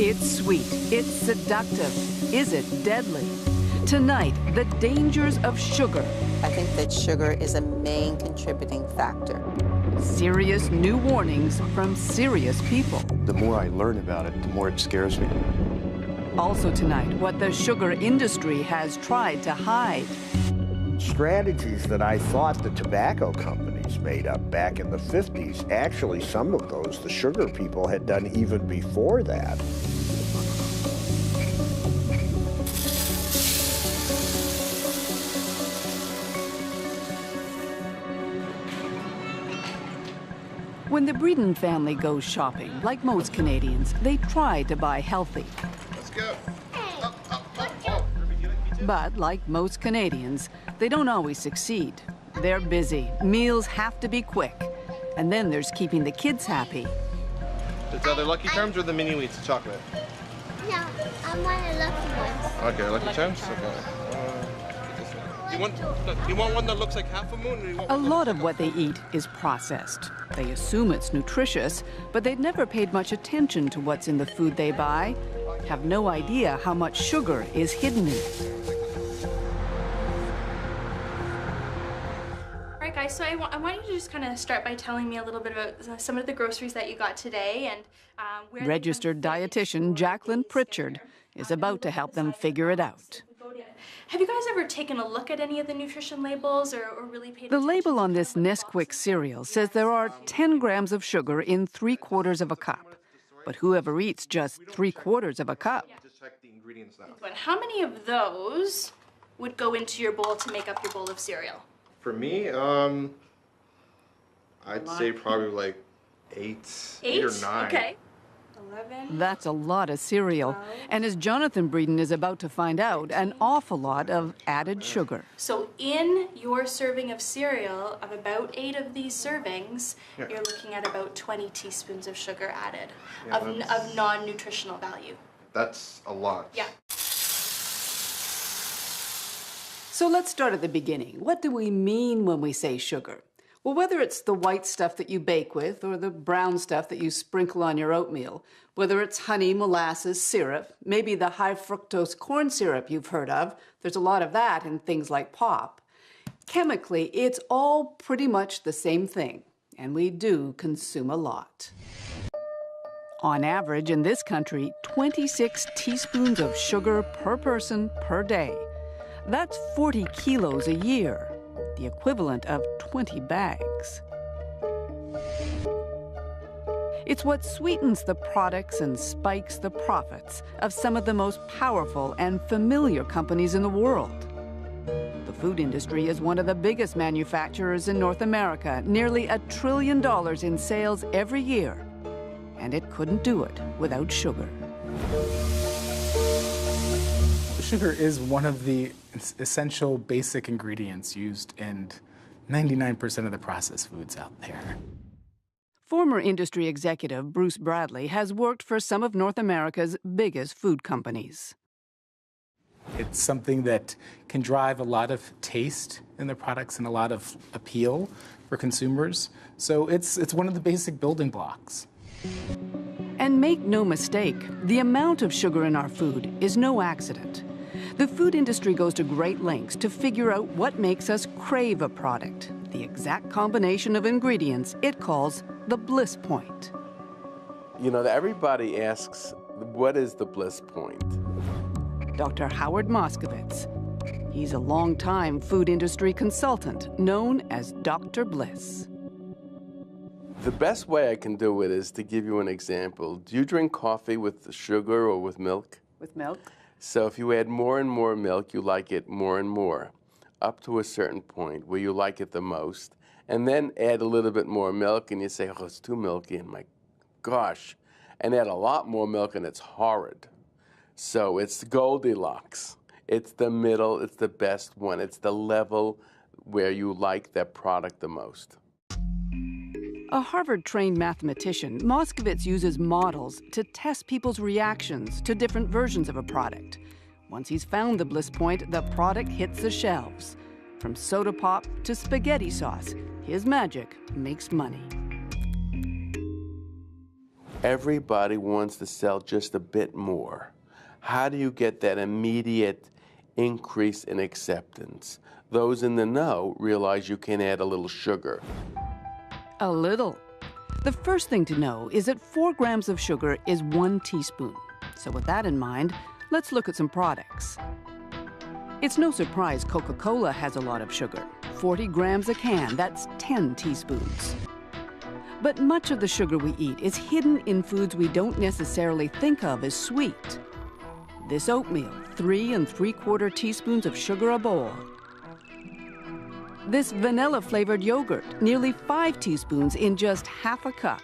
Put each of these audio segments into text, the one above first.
It's sweet, it's seductive. Is it deadly? Tonight, the dangers of sugar. I think that sugar is a main contributing factor. Serious new warnings from serious people. The more I learn about it, the more it scares me. Also tonight, what the sugar industry has tried to hide. Strategies that I thought the tobacco companies made up back in the 50s, actually some of those the sugar people had done even before that. When the Breeden family goes shopping, like most Canadians, they try to buy healthy. Let's go. But like most Canadians, they don't always succeed. They're busy. Meals have to be quick. And then there's keeping the kids happy. It's either Lucky Charms or the mini wheats chocolate. No, I want a Lucky ones. Okay, Lucky Charms? Okay. You want one that looks like half a moon? Or you want A lot of what they eat is processed. They assume it's nutritious, but they've never paid much attention to what's in the food they buy, have no idea how much sugar is hidden in it. All right, guys, so I want you to just kind of start by telling me a little bit about some of the groceries that you got today and where... Registered dietitian Jacqueline Pritchard is about to help them figure it out. Have you guys ever taken a look at any of the nutrition labels or really paid The attention label to on this what the Nesquik box cereal says there are 10 grams of sugar in 3/4 of a cup. But whoever eats just 3/4 of a cup? Just check the ingredients now. says? How many of those would go into your bowl to make up your bowl of cereal? For me, I'd say probably like 8 or 9. Okay. 11. That's a lot of cereal. And as Jonathan Breeden is about to find out, an awful lot of added sugar. So in your serving of cereal, of about 8 of these servings, Yeah. you're looking at about 20 teaspoons of sugar added Yeah, of that's- non-nutritional value. That's a lot. Yeah. So let's start at the beginning. What do we mean when we say sugar? Well, whether it's the white stuff that you bake with or the brown stuff that you sprinkle on your oatmeal, whether it's honey, molasses, syrup, maybe the high fructose corn syrup you've heard of, there's a lot of that in things like pop. Chemically, it's all pretty much the same thing, and we do consume a lot. On average, in this country, 26 teaspoons of sugar per person per day. That's 40 kilos a year, the equivalent of 20 bags. It's what sweetens the products and spikes the profits of some of the most powerful and familiar companies in the world. The food industry is one of the biggest manufacturers in North America, nearly $1 trillion in sales every year. And it couldn't do it without sugar. Sugar is one of the essential basic ingredients used in 99% of the processed foods out there. Former industry executive Bruce Bradley has worked for some of North America's biggest food companies. It's something that can drive a lot of taste in the products and a lot of appeal for consumers. So it's one of the basic building blocks. And make no mistake, the amount of sugar in our food is no accident. The food industry goes to great lengths to figure out what makes us crave a product, the exact combination of ingredients it calls the bliss point. You know, everybody asks, what is the bliss point? Dr. Howard Moskowitz. He's a longtime food industry consultant known as Dr. Bliss. The best way I can do it is to give you an example. Do you drink coffee with sugar or with milk? With milk? So if you add more and more milk, you like it more and more, up to a certain point where you like it the most. And then add a little bit more milk and you say, oh, it's too milky, and my gosh. And add a lot more milk and it's horrid. So it's Goldilocks. It's the middle, it's the best one. It's the level where you like that product the most. A Harvard-trained mathematician, Moskowitz uses models to test people's reactions to different versions of a product. Once he's found the bliss point, the product hits the shelves. From soda pop to spaghetti sauce, his magic makes money. Everybody wants to sell just a bit more. How do you get that immediate increase in acceptance? Those in the know realize you can add a little sugar. A little. The first thing to know is that 4 grams of sugar is 1 teaspoon. So with that in mind, let's look at some products. It's no surprise Coca-Cola has a lot of sugar. 40 grams a can, that's 10 teaspoons. But much of the sugar we eat is hidden in foods we don't necessarily think of as sweet. This oatmeal, 3 3/4 teaspoons of sugar a bowl. This vanilla-flavored yogurt, nearly 5 teaspoons in just half a cup.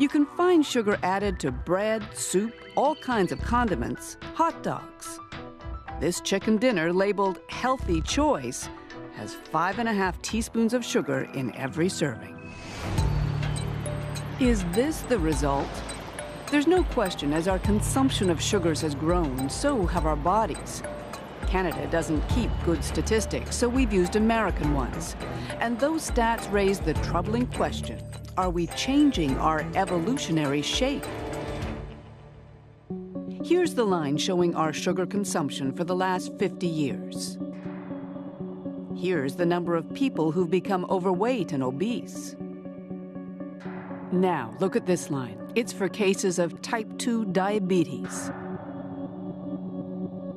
You can find sugar added to bread, soup, all kinds of condiments, hot dogs. This chicken dinner, labeled Healthy Choice, has 5.5 teaspoons of sugar in every serving. Is this the result? There's no question, as our consumption of sugars has grown, so have our bodies. Canada doesn't keep good statistics, so we've used American ones. And those stats raise the troubling question, are we changing our evolutionary shape? Here's the line showing our sugar consumption for the last 50 years. Here's the number of people who've become overweight and obese. Now, look at this line. It's for cases of type 2 diabetes.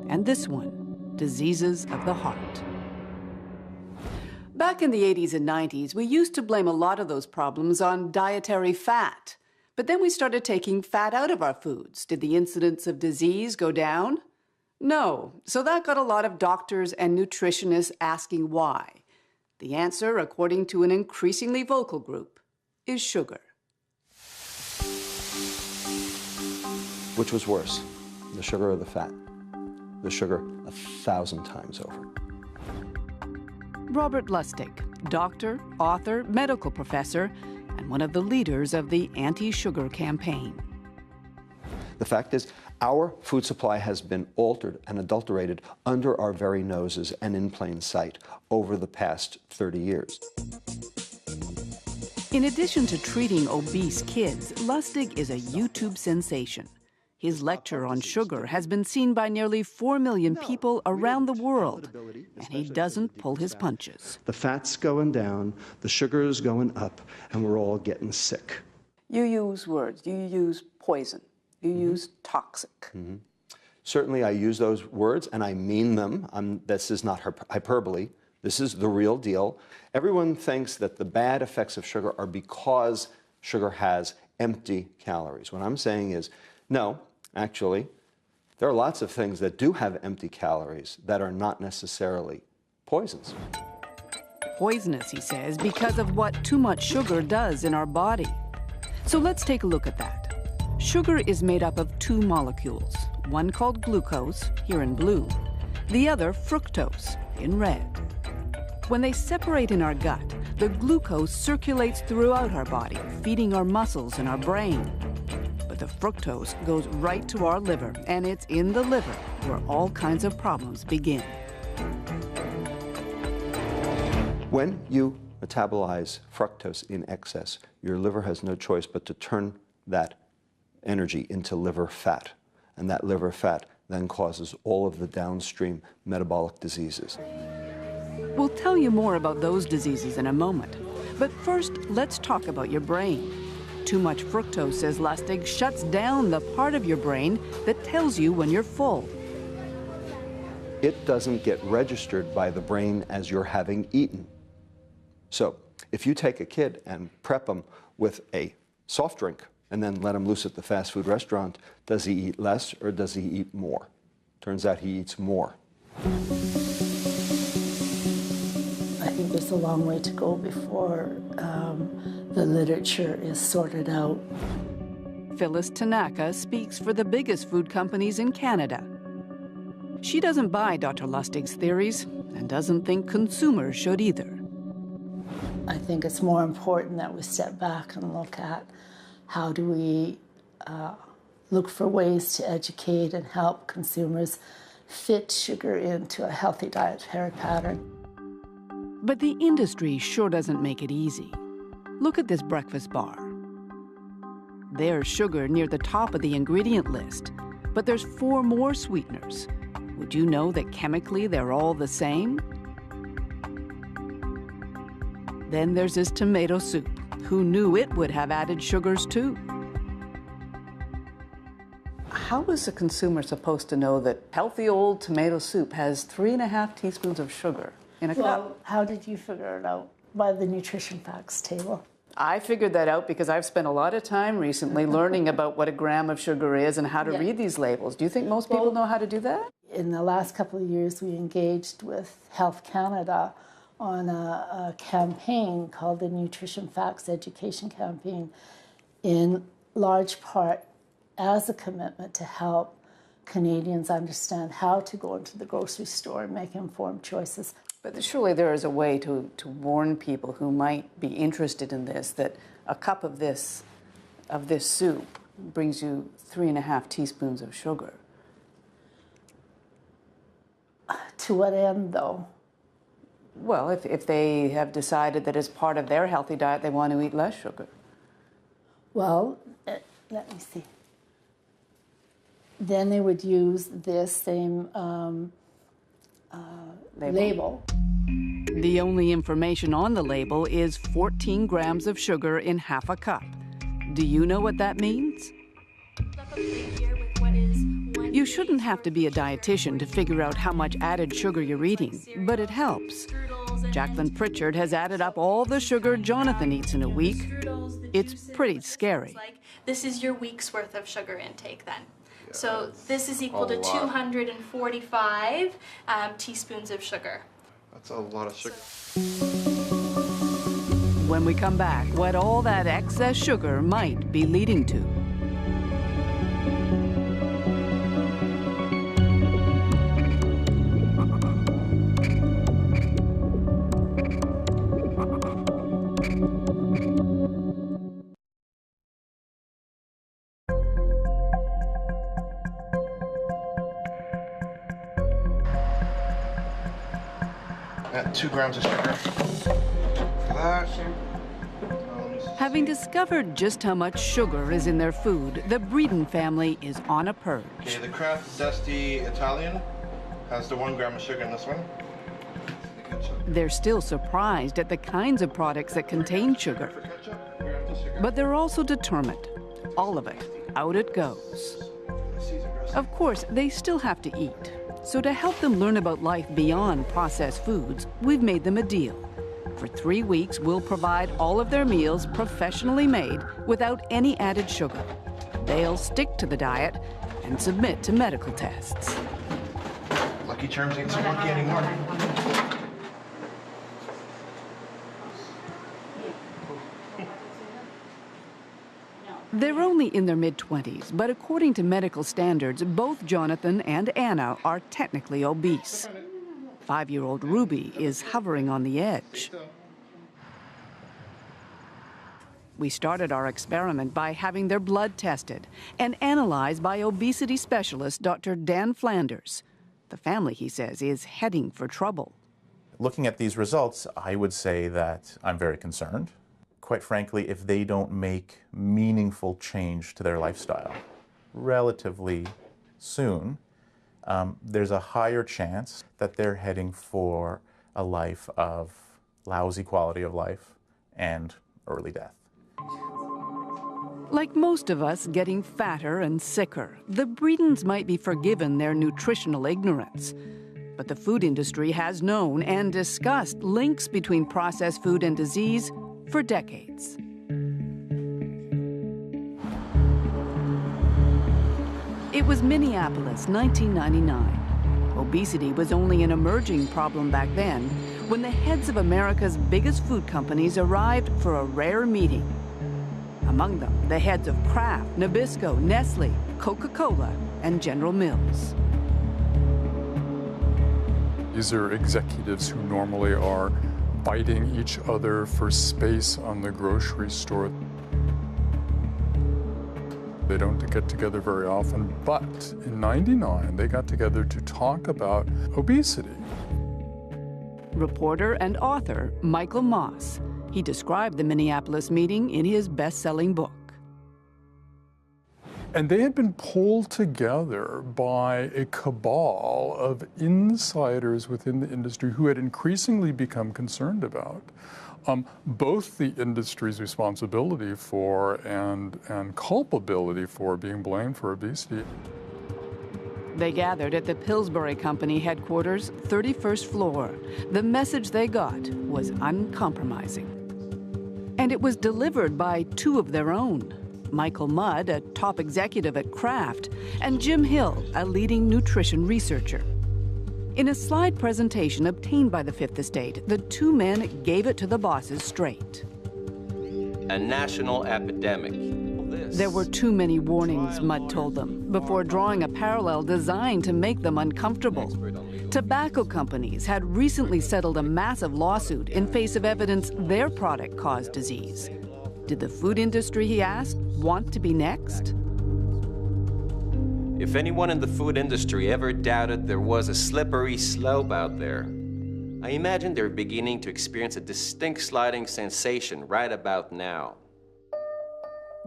And this one, diseases of the heart. Back in the 80s and 90s, we used to blame a lot of those problems on dietary fat. But then we started taking fat out of our foods. Did the incidence of disease go down? No. So that got a lot of doctors and nutritionists asking why. The answer, according to an increasingly vocal group, is sugar. Which was worse, the sugar or the fat? The sugar 1,000 times over. Robert Lustig, doctor, author, medical professor, and one of the leaders of the anti-sugar campaign. The fact is, our food supply has been altered and adulterated under our very noses and in plain sight over the past 30 years. In addition to treating obese kids, Lustig is a YouTube sensation. His lecture on sugar has been seen by nearly 4 million people around the world, and he doesn't pull his punches. The fat's going down, the sugar is going up, and we're all getting sick. You use words. You use poison. You use toxic. Certainly I use those words, and I mean them. This is not hyperbole. This is the real deal. Everyone thinks that the bad effects of sugar are because sugar has empty calories. What I'm saying is, no, actually, there are lots of things that do have empty calories that are not necessarily poisons. Poisonous, he says, because of what too much sugar does in our body. So let's take a look at that. Sugar is made up of 2 molecules, one called glucose, here in blue, the other fructose, in red. When they separate in our gut, the glucose circulates throughout our body, feeding our muscles and our brain. But the fructose goes right to our liver, and it's in the liver where all kinds of problems begin. When you metabolize fructose in excess, your liver has no choice but to turn that energy into liver fat. And that liver fat then causes all of the downstream metabolic diseases. We'll tell you more about those diseases in a moment. But first, let's talk about your brain. Too much fructose, says Lustig, shuts down the part of your brain that tells you when you're full. It doesn't get registered by the brain as you're having eaten. So if you take a kid and prep him with a soft drink and then let him loose at the fast food restaurant, does he eat less or does he eat more? Turns out he eats more. I think there's a long way to go before the literature is sorted out. Phyllis Tanaka speaks for the biggest food companies in Canada. She doesn't buy Dr. Lustig's theories and doesn't think consumers should either. I think it's more important that we step back and look at how do we look for ways to educate and help consumers fit sugar into a healthy dietary pattern. But the industry sure doesn't make it easy. Look at this breakfast bar. There's sugar near the top of the ingredient list, but there's 4 more sweeteners. Would you know that chemically they're all the same? Then there's this tomato soup. Who knew it would have added sugars too? How is a consumer supposed to know that healthy old tomato soup has 3.5 teaspoons of sugar in a cup? Well, how did you figure it out? By the nutrition facts table. I figured that out because I've spent a lot of time recently learning about what a gram of sugar is and how to read these labels. Do you think most people know how to do that? In the last couple of years, we engaged with Health Canada on a campaign called the Nutrition Facts Education Campaign, in large part as a commitment to help Canadians understand how to go into the grocery store and make informed choices. But surely there is a way to warn people who might be interested in this that a cup of this soup brings you 3.5 teaspoons of sugar. To what end, though? Well, if they have decided that as part of their healthy diet they want to eat less sugar. Well, let me see. Then they would use this same label. The only information on the label is 14 grams of sugar in half a cup. Do you know what that means? You shouldn't have to be a dietitian to figure out how much added sugar you're eating, but it helps. Jacqueline Pritchard has added up all the sugar Jonathan eats in a week. It's pretty scary. This is your week's worth of sugar intake then. So this is equal to 245 teaspoons of sugar. That's a lot of sugar. When we come back, what all that excess sugar might be leading to. At 2 grams of sugar. For that. Having discovered just how much sugar is in their food, the Breeden family is on a purge. Okay, the Kraft Zesty Italian has the 1 gram of sugar in this one. They're still surprised at the kinds of products that contain sugar. But they're also determined. All of it, out it goes. Of course, they still have to eat. So to help them learn about life beyond processed foods, we've made them a deal. For 3 weeks, we'll provide all of their meals professionally made without any added sugar. They'll stick to the diet and submit to medical tests. Lucky Charms ain't so lucky anymore. They're only in their mid-20s, but according to medical standards, both Jonathan and Anna are technically obese. 5-year-old Ruby is hovering on the edge. We started our experiment by having their blood tested and analyzed by obesity specialist Dr. Dan Flanders. The family, he says, is heading for trouble. Looking at these results, I would say that I'm very concerned. Quite frankly, if they don't make meaningful change to their lifestyle relatively soon, there's a higher chance that they're heading for a life of lousy quality of life and early death. Like most of us getting fatter and sicker, the Breedens might be forgiven their nutritional ignorance. But the food industry has known and discussed links between processed food and disease for decades. It was Minneapolis, 1999. Obesity was only an emerging problem back then when the heads of America's biggest food companies arrived for a rare meeting. Among them, the heads of Kraft, Nabisco, Nestle, Coca-Cola, and General Mills. These are executives who normally are fighting each other for space on the grocery store. They don't get together very often, but in '99, they got together to talk about obesity. Reporter and author Michael Moss. He described the Minneapolis meeting in his best-selling book. And they had been pulled together by a cabal of insiders within the industry who had increasingly become concerned about both the industry's responsibility for and culpability for being blamed for obesity. They gathered at the Pillsbury Company headquarters, 31st floor. The message they got was uncompromising. And it was delivered by two of their own. Michael Mudd, a top executive at Kraft, and Jim Hill, a leading nutrition researcher. In a slide presentation obtained by the Fifth Estate, the two men gave it to the bosses straight. A national epidemic. There were too many warnings, Mudd told them, before drawing a parallel designed to make them uncomfortable. Tobacco companies had recently settled a massive lawsuit in face of evidence their product caused disease. Did the food industry, he asked, want to be next? If anyone in the food industry ever doubted there was a slippery slope out there, I imagine they're beginning to experience a distinct sliding sensation right about now.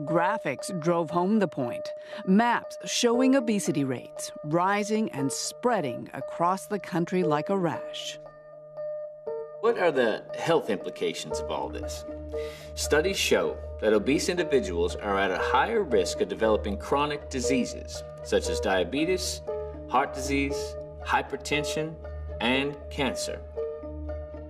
Graphics drove home the point. Maps showing obesity rates rising and spreading across the country like a rash. What are the health implications of all this? Studies show that obese individuals are at a higher risk of developing chronic diseases such as diabetes, heart disease, hypertension, and cancer.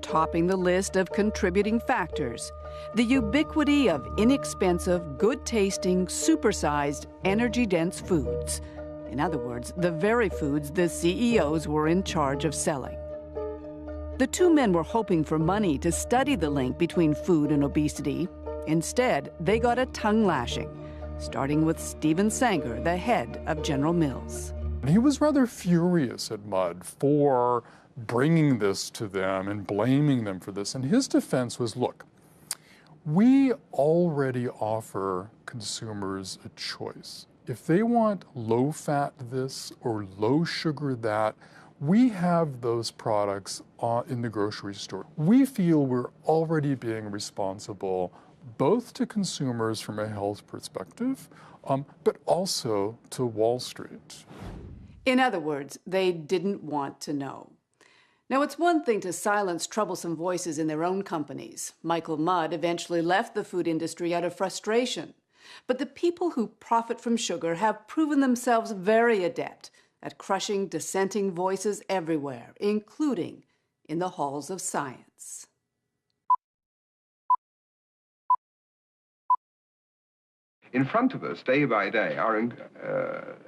Topping the list of contributing factors, the ubiquity of inexpensive, good-tasting, supersized, energy-dense foods. In other words, the very foods the CEOs were in charge of selling. The two men were hoping for money to study the link between food and obesity. Instead, they got a tongue lashing, starting with Stephen Sanger, the head of General Mills. He was rather furious at Mudd for bringing this to them and blaming them for this. And his defense was, look, we already offer consumers a choice. If they want low-fat this or low-sugar that, we have those products in the grocery store. We feel we're already being responsible both to consumers from a health perspective, but also to Wall Street. In other words, they didn't want to know. Now, it's one thing to silence troublesome voices in their own companies. Michael Mudd eventually left the food industry out of frustration. But the people who profit from sugar have proven themselves very adept at crushing dissenting voices everywhere, including in the halls of science. In front of us, day by day, are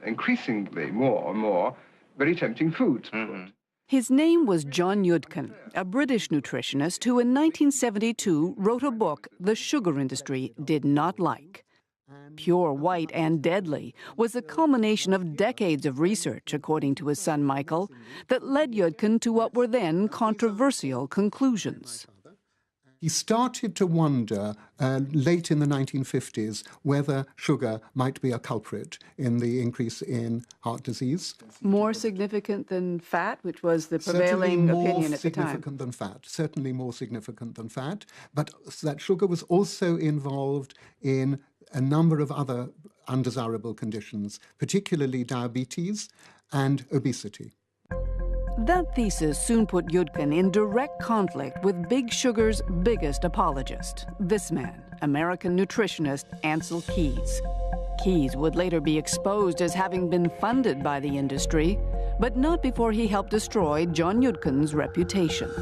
increasingly more and more very tempting foods. His name was John Yudkin, a British nutritionist who in 1972 wrote a book the sugar industry did not like. Pure White and Deadly was a culmination of decades of research, according to his son Michael, that led Yudkin to what were then controversial conclusions. He started to wonder late in the 1950s whether sugar might be a culprit in the increase in heart disease. More significant than fat, which was the prevailing opinion at the time. More significant than fat, certainly more significant than fat, but that sugar was also involved in a number of other undesirable conditions, particularly diabetes and obesity. That thesis soon put Yudkin in direct conflict with Big Sugar's biggest apologist, this man, American nutritionist Ancel Keys. Keys would later be exposed as having been funded by the industry, but not before he helped destroy John Yudkin's reputation.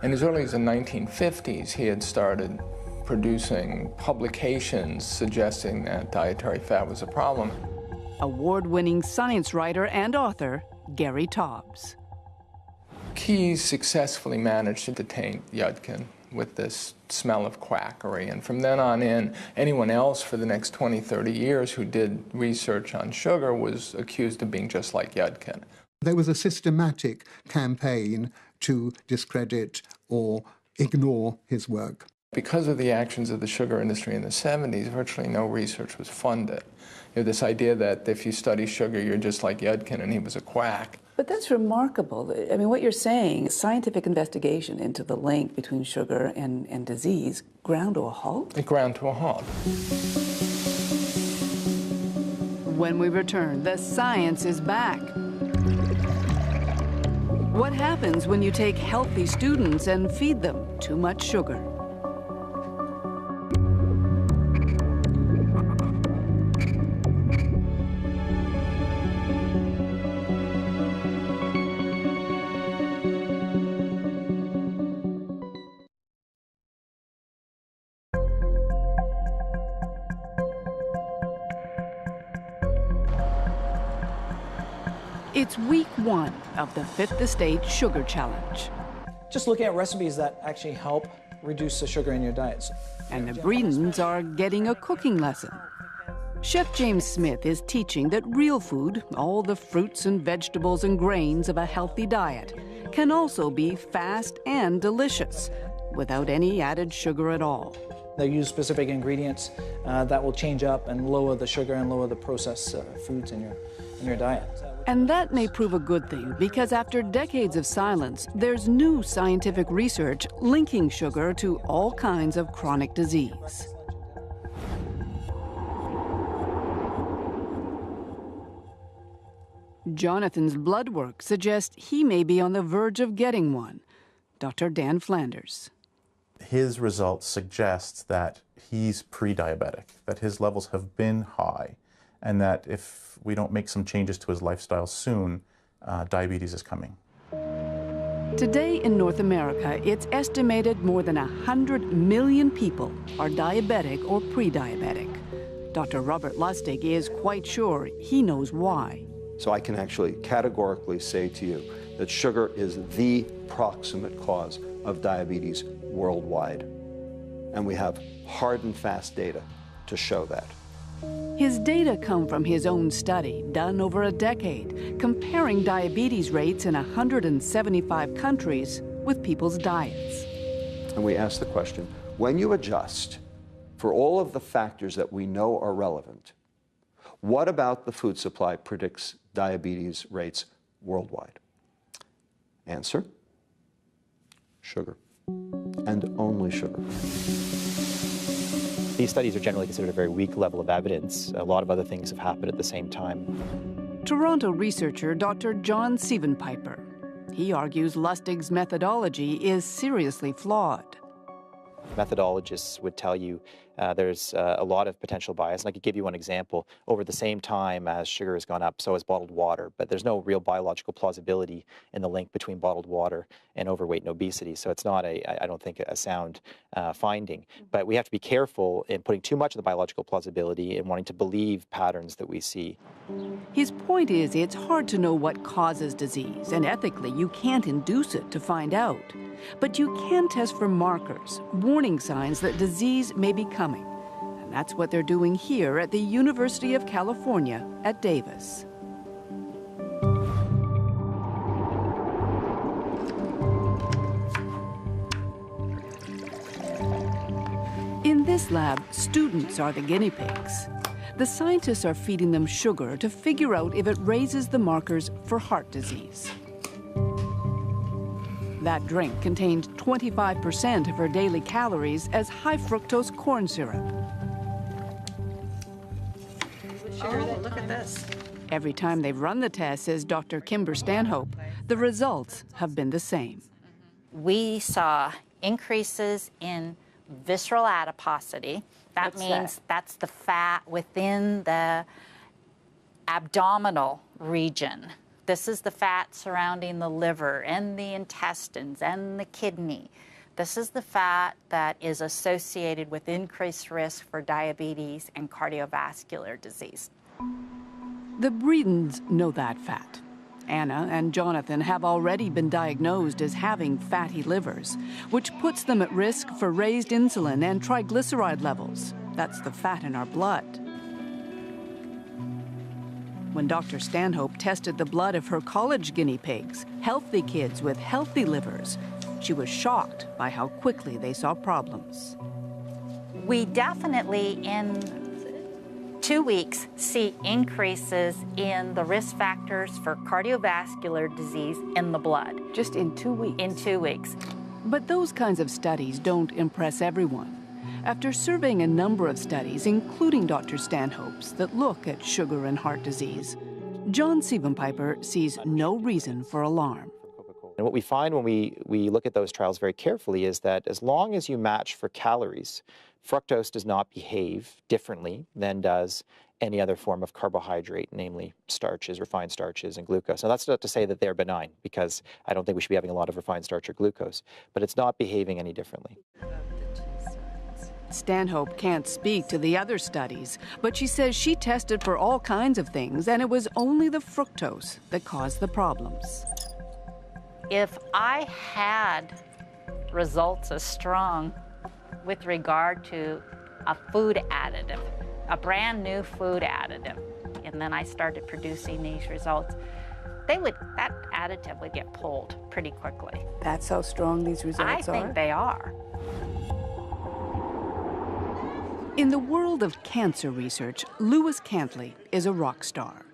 And as early as the 1950s, he had started producing publications suggesting that dietary fat was a problem. Award-winning science writer and author Gary Taubes. Keys successfully managed to taint Yudkin with this smell of quackery, and from then on in, anyone else for the next 20, 30 years who did research on sugar was accused of being just like Yudkin. There was a systematic campaign to discredit or ignore his work. Because of the actions of the sugar industry in the 70s, virtually no research was funded. You know, this idea that if you study sugar, you're just like Yudkin and he was a quack. But that's remarkable. I mean, what you're saying, scientific investigation into the link between sugar and disease ground to a halt? It ground to a halt. When we return, the science is back. What happens when you take healthy students and feed them too much sugar? It's week 1 of the Fifth Estate Sugar Challenge. Just looking at recipes that actually help reduce the sugar in your diets. And the Breedens are getting a cooking lesson. Chef James Smith is teaching that real food, all the fruits and vegetables and grains of a healthy diet, can also be fast and delicious without any added sugar at all. They use specific ingredients that will change up and lower the sugar and lower the processed foods in your diet. And that may prove a good thing, because after decades of silence, there's new scientific research linking sugar to all kinds of chronic disease. Jonathan's blood work suggests he may be on the verge of getting one. Dr. Dan Flanders. His results suggest that he's pre-diabetic, that his levels have been high, and that if we don't make some changes to his lifestyle soon, diabetes is coming. Today in North America, it's estimated more than 100 million people are diabetic or pre-diabetic. Dr. Robert Lustig is quite sure he knows why. So I can actually categorically say to you that sugar is the proximate cause of diabetes worldwide. And we have hard and fast data to show that. His data come from his own study, done over a decade, comparing diabetes rates in 175 countries with people's diets. And we ask the question, when you adjust for all of the factors that we know are relevant, what about the food supply predicts diabetes rates worldwide? Answer, sugar, and only sugar. These studies are generally considered a very weak level of evidence. A lot of other things have happened at the same time. Toronto researcher Dr. John Sievenpiper. He argues Lustig's methodology is seriously flawed. Methodologists would tell you there's a lot of potential bias. And I could give you one example. Over the same time as sugar has gone up, so has bottled water. But there's no real biological plausibility in the link between bottled water and overweight and obesity. So it's not, I don't think, a sound finding. But we have to be careful in putting too much of the biological plausibility and wanting to believe patterns that we see. His point is it's hard to know what causes disease, and ethically you can't induce it to find out. But you can test for markers, warning signs that disease may be coming. And that's what they're doing here at the University of California at Davis. In this lab, students are the guinea pigs. The scientists are feeding them sugar to figure out if it raises the markers for heart disease. That drink contained 25% of her daily calories as high fructose corn syrup. Oh, look at this. Every time they've run the test, says Dr. Kimber Stanhope, the results have been the same. We saw increases in visceral adiposity. That means that's the fat within the abdominal region. This is the fat surrounding the liver and the intestines and the kidney. This is the fat that is associated with increased risk for diabetes and cardiovascular disease. The Breedens know that fat. Anna and Jonathan have already been diagnosed as having fatty livers, which puts them at risk for raised insulin and triglyceride levels. That's the fat in our blood. When Dr. Stanhope tested the blood of her college guinea pigs, healthy kids with healthy livers, she was shocked by how quickly they saw problems. We definitely, in 2 weeks, see increases in the risk factors for cardiovascular disease in the blood. Just in 2 weeks? In 2 weeks. But those kinds of studies don't impress everyone. after surveying a number of studies, including Dr. Stanhope's, that look at sugar and heart disease, John Siebenpiper sees no reason for alarm. And what we find when we look at those trials very carefully is that as long as you match for calories, fructose does not behave differently than does any other form of carbohydrate, namely starches, refined starches, and glucose. Now, that's not to say that they're benign, because I don't think we should be having a lot of refined starch or glucose, but it's not behaving any differently. Stanhope can't speak to the other studies, but she says she tested for all kinds of things, and it was only the fructose that caused the problems. If I had results as strong with regard to a food additive, a brand new food additive, and then I started producing these results, that additive would get pulled pretty quickly. That's how strong these results are? I think they are. In the world of cancer research, Lewis Cantley is a rock star.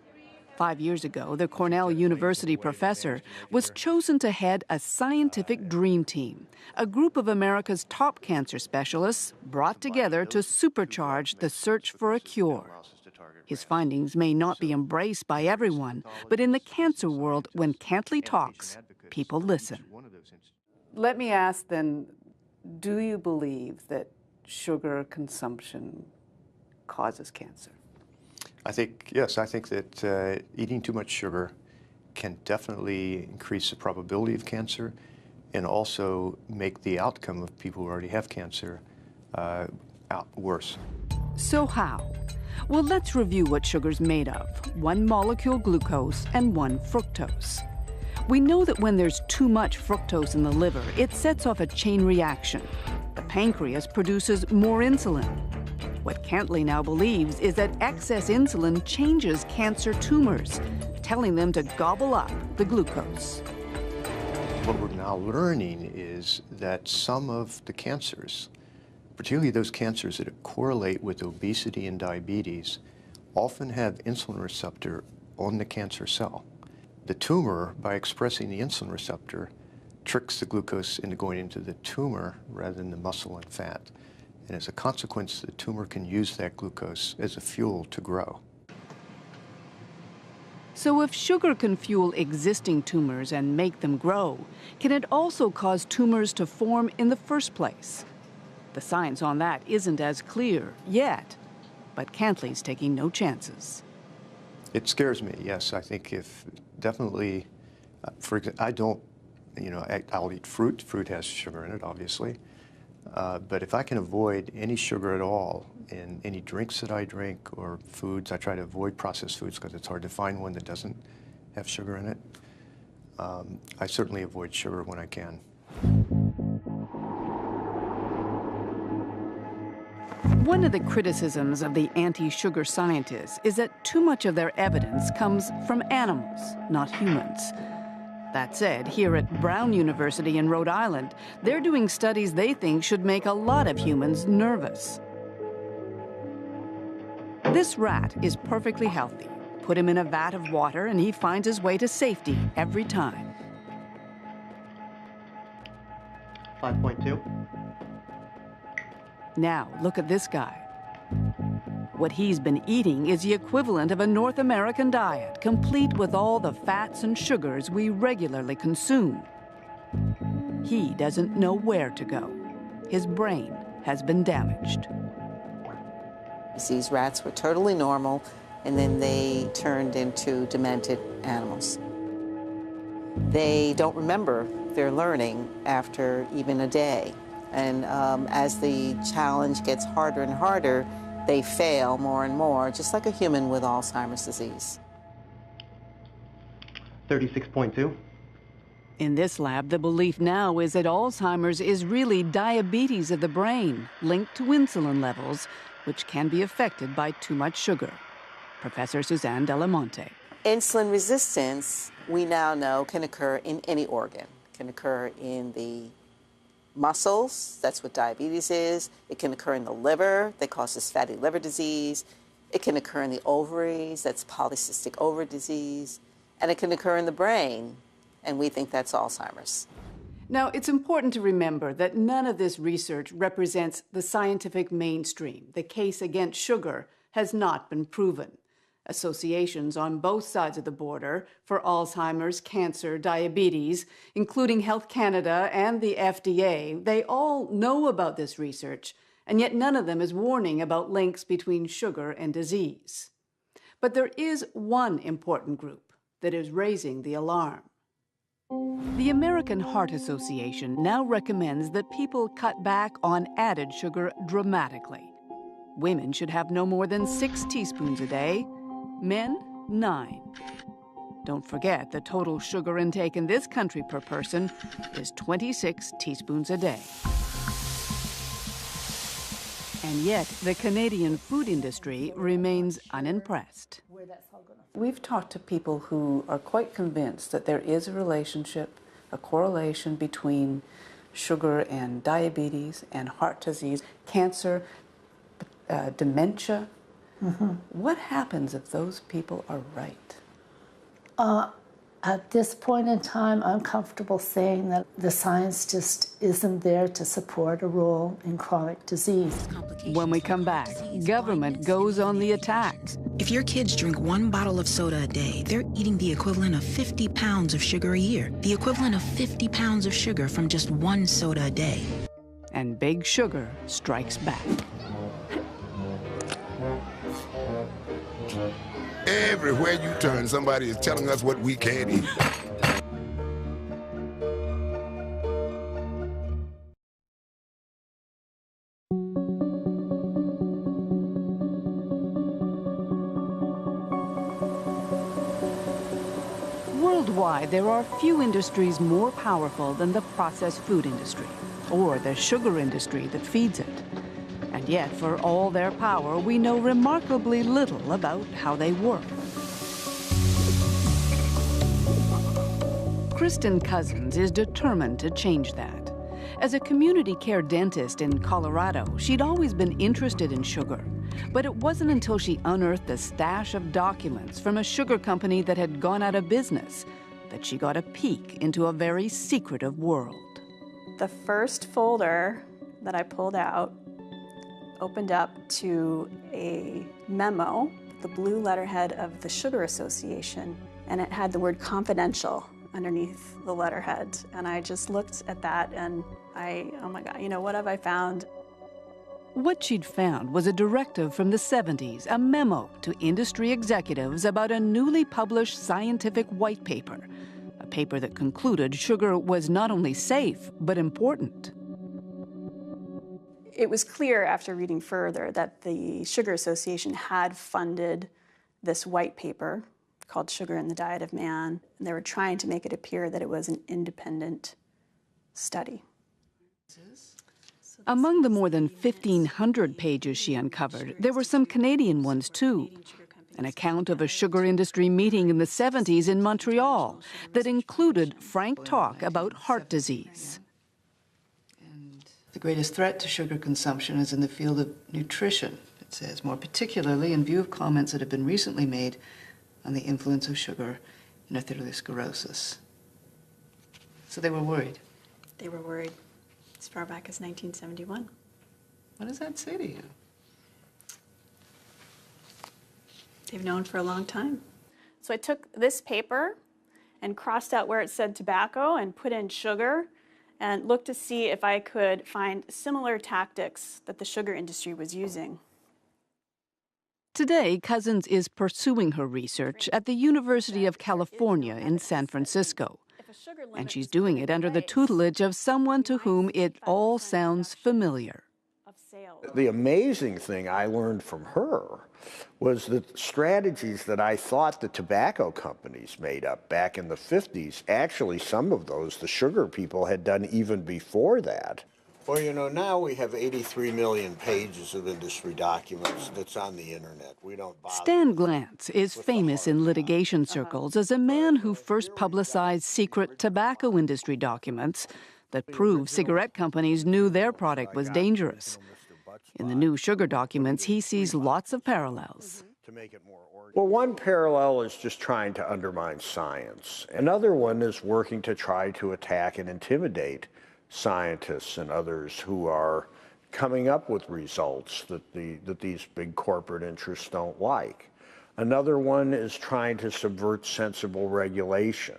5 years ago, the Cornell University professor was chosen to head a scientific dream team, a group of America's top cancer specialists brought together to supercharge the search for a cure. His findings may not be embraced by everyone, but in the cancer world, when Cantley talks, people listen. Let me ask then, do you believe that sugar consumption causes cancer? Yes, I think that eating too much sugar can definitely increase the probability of cancer and also make the outcome of people who already have cancer worse. So how? Well, let's review what sugar's made of: one molecule glucose and one fructose. We know that when there's too much fructose in the liver, it sets off a chain reaction. The pancreas produces more insulin. What Cantley now believes is that excess insulin changes cancer tumors, telling them to gobble up the glucose. What we're now learning is that some of the cancers, particularly those cancers that correlate with obesity and diabetes, often have insulin receptor on the cancer cell. The tumor, by expressing the insulin receptor, tricks the glucose into going into the tumor rather than the muscle and fat. And as a consequence, the tumor can use that glucose as a fuel to grow. So if sugar can fuel existing tumors and make them grow, can it also cause tumors to form in the first place? The science on that isn't as clear yet, but Cantley's taking no chances. It scares me, yes. I think if definitely, for example, I don't, I'll eat fruit. Fruit has sugar in it, obviously. But if I can avoid any sugar at all in any drinks that I drink or foods, I try to avoid processed foods because it's hard to find one that doesn't have sugar in it. I certainly avoid sugar when I can. One of the criticisms of the anti-sugar scientists is that too much of their evidence comes from animals, not humans. That said, here at Brown University in Rhode Island, they're doing studies they think should make a lot of humans nervous. This rat is perfectly healthy. Put him in a vat of water and he finds his way to safety every time. 5.2. Now, look at this guy. What he's been eating is the equivalent of a North American diet, complete with all the fats and sugars we regularly consume. He doesn't know where to go. His brain has been damaged. These rats were totally normal, and then they turned into demented animals. They don't remember their learning after even a day. And as the challenge gets harder and harder, they fail more and more, just like a human with Alzheimer's disease. 36.2. In this lab, the belief now is that Alzheimer's is really diabetes of the brain, linked to insulin levels, which can be affected by too much sugar. Professor Suzanne Delamonte. Insulin resistance, we now know, can occur in any organ. It can occur in the muscles, that's what diabetes is. It can occur in the liver, that causes fatty liver disease. It can occur in the ovaries, that's polycystic ovary disease. And it can occur in the brain, and we think that's Alzheimer's. Now, it's important to remember that none of this research represents the scientific mainstream. The case against sugar has not been proven. Associations on both sides of the border for Alzheimer's, cancer, diabetes, including Health Canada and the FDA, they all know about this research, and yet none of them is warning about links between sugar and disease. But there is one important group that is raising the alarm. The American Heart Association now recommends that people cut back on added sugar dramatically. Women should have no more than 6 teaspoons a day, men 9. Don't forget the total sugar intake in this country per person is 26 teaspoons a day. And yet, the Canadian food industry remains unimpressed. We've talked to people who are quite convinced that there is a relationship, a correlation between sugar and diabetes and heart disease, cancer, dementia. What happens if those people are right? At this point in time, I'm comfortable saying that the science just isn't there to support a role in chronic disease. When we come back, government goes on the attack. If your kids drink 1 bottle of soda a day, they're eating the equivalent of 50 pounds of sugar a year. The equivalent of 50 pounds of sugar from just 1 soda a day. And Big Sugar strikes back. Everywhere you turn, somebody is telling us what we can't eat. Worldwide, there are few industries more powerful than the processed food industry, or the sugar industry that feeds it. And yet, for all their power, we know remarkably little about how they work. Kristen Cousins is determined to change that. As a community care dentist in Colorado, she'd always been interested in sugar. But it wasn't until she unearthed a stash of documents from a sugar company that had gone out of business that she got a peek into a very secretive world. The first folder that I pulled out opened up to a memo, the blue letterhead of the Sugar Association, and it had the word confidential underneath the letterhead. And I just looked at that and oh my God, what have I found? What she'd found was a directive from the 70s, a memo to industry executives about a newly published scientific white paper, a paper that concluded sugar was not only safe, but important. It was clear after reading further that the Sugar Association had funded this white paper called Sugar in the Diet of Man, and they were trying to make it appear that it was an independent study. Among the more than 1,500 pages she uncovered, there were some Canadian ones too. An account of a sugar industry meeting in the 70s in Montreal that included frank talk about heart disease. The greatest threat to sugar consumption is in the field of nutrition, it says, more particularly in view of comments that have been recently made on the influence of sugar in atherosclerosis. So they were worried. They were worried as far back as 1971. What does that say to you? They've known for a long time. So I took this paper and crossed out where it said tobacco and put in sugar and looked to see if I could find similar tactics that the sugar industry was using. Today, Cousins is pursuing her research at the University of California in San Francisco. And she's doing it under the tutelage of someone to whom it all sounds familiar. The amazing thing I learned from her was the strategies that I thought the tobacco companies made up back in the 50s. Actually, some of those the sugar people had done even before that. Well, now we have 83 million pages of industry documents that's on the internet. We don't bother. Stan Glantz is famous in litigation circles as a man who first publicized secret tobacco industry documents that proved cigarette companies knew their product was dangerous. In the new sugar documents, he sees lots of parallels. to make it more organized. Well, one parallel is just trying to undermine science. Another one is working to try to attack and intimidate scientists and others who are coming up with results that these big corporate interests don't like. Another one is trying to subvert sensible regulation.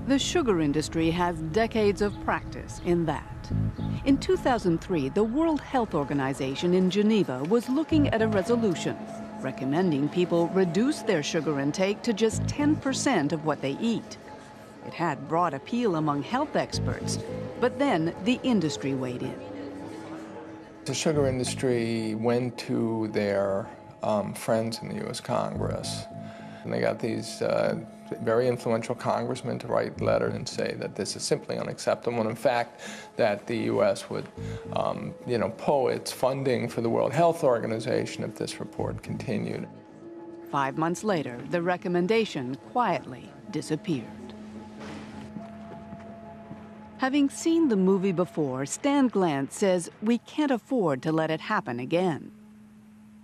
The sugar industry has decades of practice in that. In 2003, the World Health Organization in Geneva was looking at a resolution recommending people reduce their sugar intake to just 10% of what they eat. It had broad appeal among health experts, but then the industry weighed in. The sugar industry went to their friends in the U.S. Congress, and they got these very influential congressmen to write letters and say that this is simply unacceptable, and in fact, that the U.S. would, pull its funding for the World Health Organization if this report continued. 5 months later, the recommendation quietly disappeared. Having seen the movie before, Stan Glantz says we can't afford to let it happen again.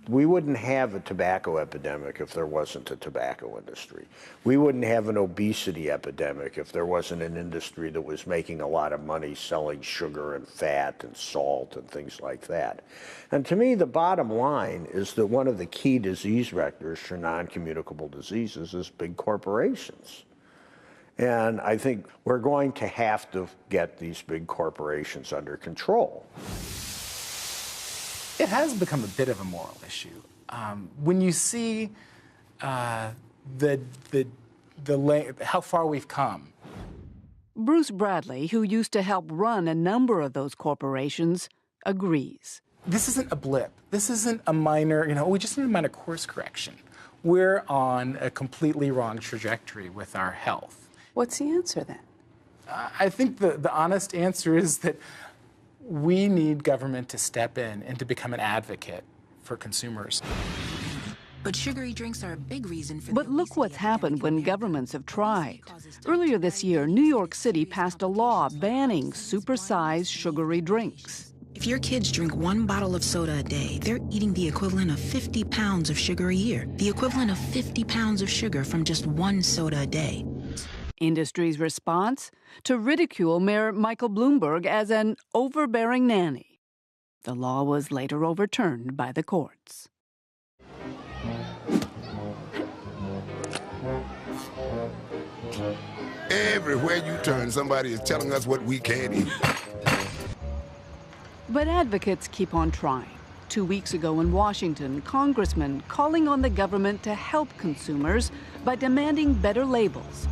We wouldn't have a tobacco epidemic if there wasn't a tobacco industry. We wouldn't have an obesity epidemic if there wasn't an industry that was making a lot of money selling sugar and fat and salt and things like that. And to me, the bottom line is that one of the key disease vectors for non-communicable diseases is big corporations. And I think we're going to have to get these big corporations under control. It has become a bit of a moral issue. When you see how far we've come. Bruce Bradley, who used to help run a number of those corporations, agrees. This isn't a blip. This isn't a minor, we just need a minor course correction. We're on a completely wrong trajectory with our health. What's the answer then? I think the honest answer is that we need government to step in and to become an advocate for consumers. But sugary drinks are a big reason for. But look what's happened when governments have tried. Earlier this year, New York City passed a law banning supersized sugary drinks. If your kids drink 1 bottle of soda a day, they're eating the equivalent of 50 pounds of sugar a year. The equivalent of 50 pounds of sugar from just 1 soda a day. Industry's response? To ridicule Mayor Michael Bloomberg as an overbearing nanny. The law was later overturned by the courts. Everywhere you turn, somebody is telling us what we can't eat. But advocates keep on trying. 2 weeks ago in Washington, congressmen calling on the government to help consumers by demanding better labels.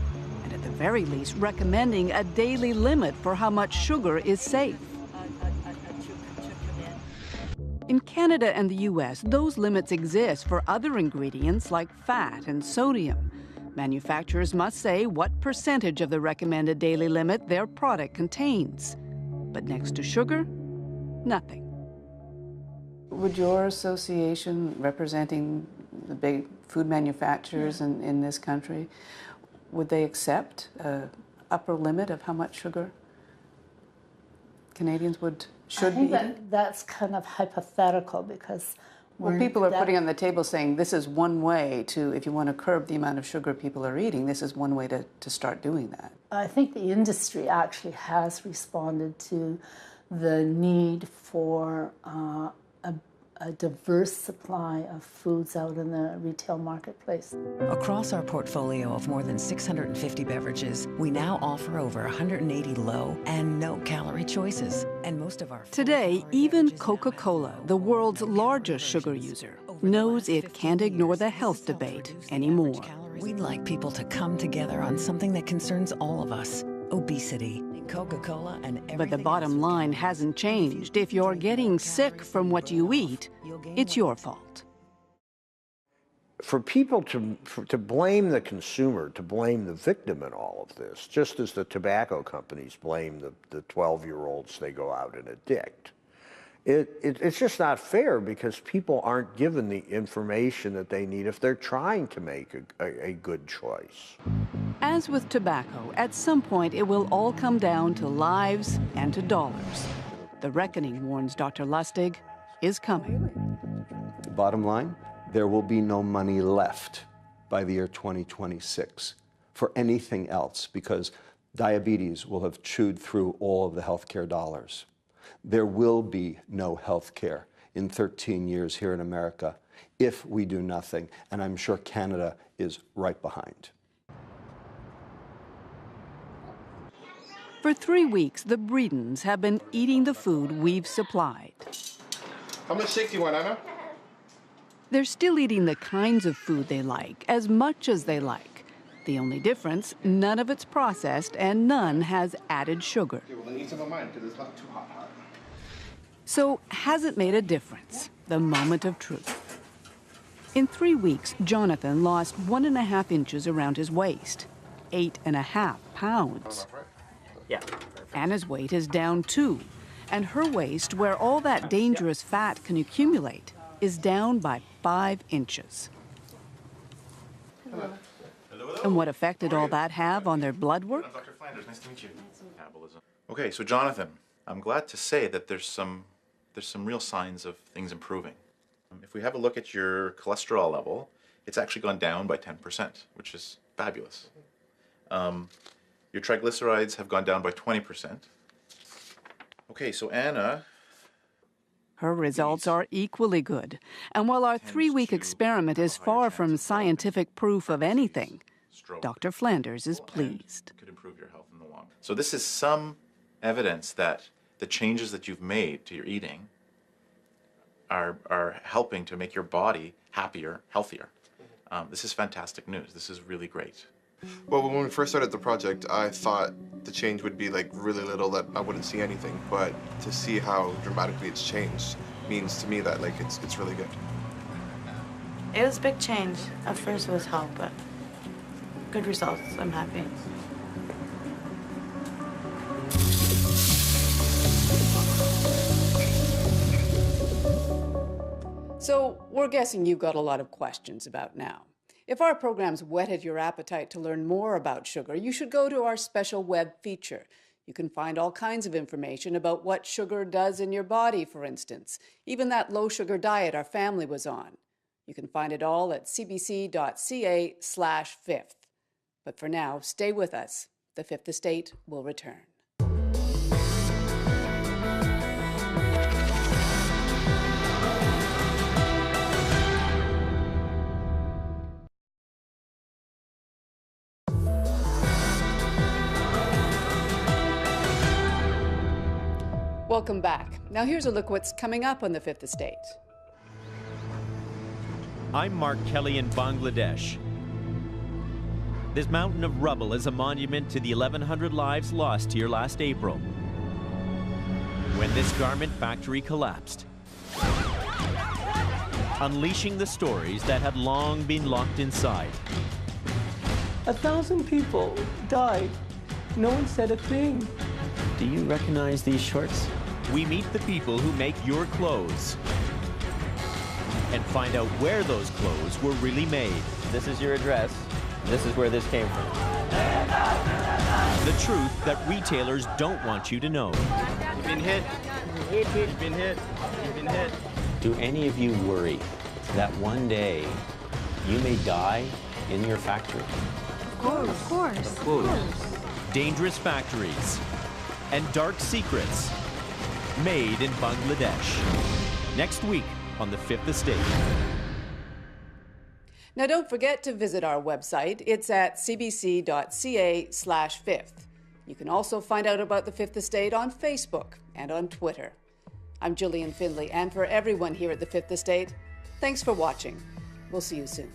At the very least, recommending a daily limit for how much sugar is safe. In Canada and the U.S., those limits exist for other ingredients like fat and sodium. Manufacturers must say what percentage of the recommended daily limit their product contains. But next to sugar, nothing. Would your association, representing the big food manufacturers in this country, would they accept an upper limit of how much sugar Canadians should be eating? That's kind of hypothetical because people are putting on the table saying this is one way to, if you want to curb the amount of sugar people are eating, this is one way to start doing that. I think the industry actually has responded to the need for a diverse supply of foods out in the retail marketplace. Across our portfolio of more than 650 beverages, we now offer over 180 low and no-calorie choices. And most of our today, even Coca-Cola, the world's largest sugar user, knows it can't ignore the health debate anymore. We'd like people to come together on something that concerns all of us: obesity. Coca-Cola and everything. But the bottom line hasn't changed. If you're getting sick from what you eat, it's your fault. For people to blame the consumer, to blame the victim in all of this, just as the tobacco companies blame the 12-year-olds they go out and addict, it's just not fair because people aren't given the information that they need if they're trying to make a good choice. As with tobacco, at some point it will all come down to lives and to dollars. The reckoning, warns Dr. Lustig, is coming. The bottom line, there will be no money left by the year 2026 for anything else because diabetes will have chewed through all of the healthcare dollars. There will be no healthcare in 13 years here in America if we do nothing, and I'm sure Canada is right behind. For 3 weeks, the Bredens have been eating the food we've supplied. How much shake do you want, Anna? They're still eating the kinds of food they like, as much as they like. The only difference, none of it's processed and none has added sugar. Okay, well, then eat some of mine because it's not too hot. So, has it made a difference? The moment of truth. In 3 weeks, Jonathan lost 1.5 inches around his waist, 8.5 pounds. Yeah. Anna's weight is down too, and her waist, where all that dangerous fat can accumulate, is down by 5 inches. Hello. And what effect did all that have on their blood work? Dr. Flanders, nice to meet you. Metabolism. Okay, so Jonathan, I'm glad to say that there's some real signs of things improving. If we have a look at your cholesterol level, it's actually gone down by 10%, which is fabulous. Your triglycerides have gone down by 20%. Okay, so Anna... Her results are equally good. And while our 3-week experiment is far from scientific proof of anything, Dr. Flanders is pleased. Could improve your health in the long. So this is some evidence that the changes that you've made to your eating are helping to make your body happier, healthier. This is fantastic news. This is really great. Well, when we first started the project, I thought the change would be like really little, that I wouldn't see anything. But to see how dramatically it's changed means to me that like it's really good. It was a big change. At first it was hell, but good results. I'm happy. So we're guessing you've got a lot of questions about now. If our program's whetted your appetite to learn more about sugar, you should go to our special web feature. You can find all kinds of information about what sugar does in your body, for instance, even that low-sugar diet our family was on. You can find it all at cbc.ca/fifth. But for now, stay with us. The Fifth Estate will return. Welcome back. Now here's a look what's coming up on the Fifth Estate. I'm Mark Kelly in Bangladesh. This mountain of rubble is a monument to the 1,100 lives lost here last April, when this garment factory collapsed, unleashing the stories that had long been locked inside. 1,000 people died. No one said a thing. Do you recognize these shorts? We meet the people who make your clothes and find out where those clothes were really made. This is your address. This is where this came from. The truth that retailers don't want you to know. You've been hit. You've been hit. You've been hit. Do any of you worry that one day you may die in your factory? Of course. Dangerous factories and dark secrets made in Bangladesh. Next week on The Fifth Estate. Now don't forget to visit our website. It's at cbc.ca/fifth. You can also find out about the Fifth Estate on Facebook and on Twitter. I'm Gillian Findlay, and for everyone here at the Fifth Estate, thanks for watching. We'll see you soon.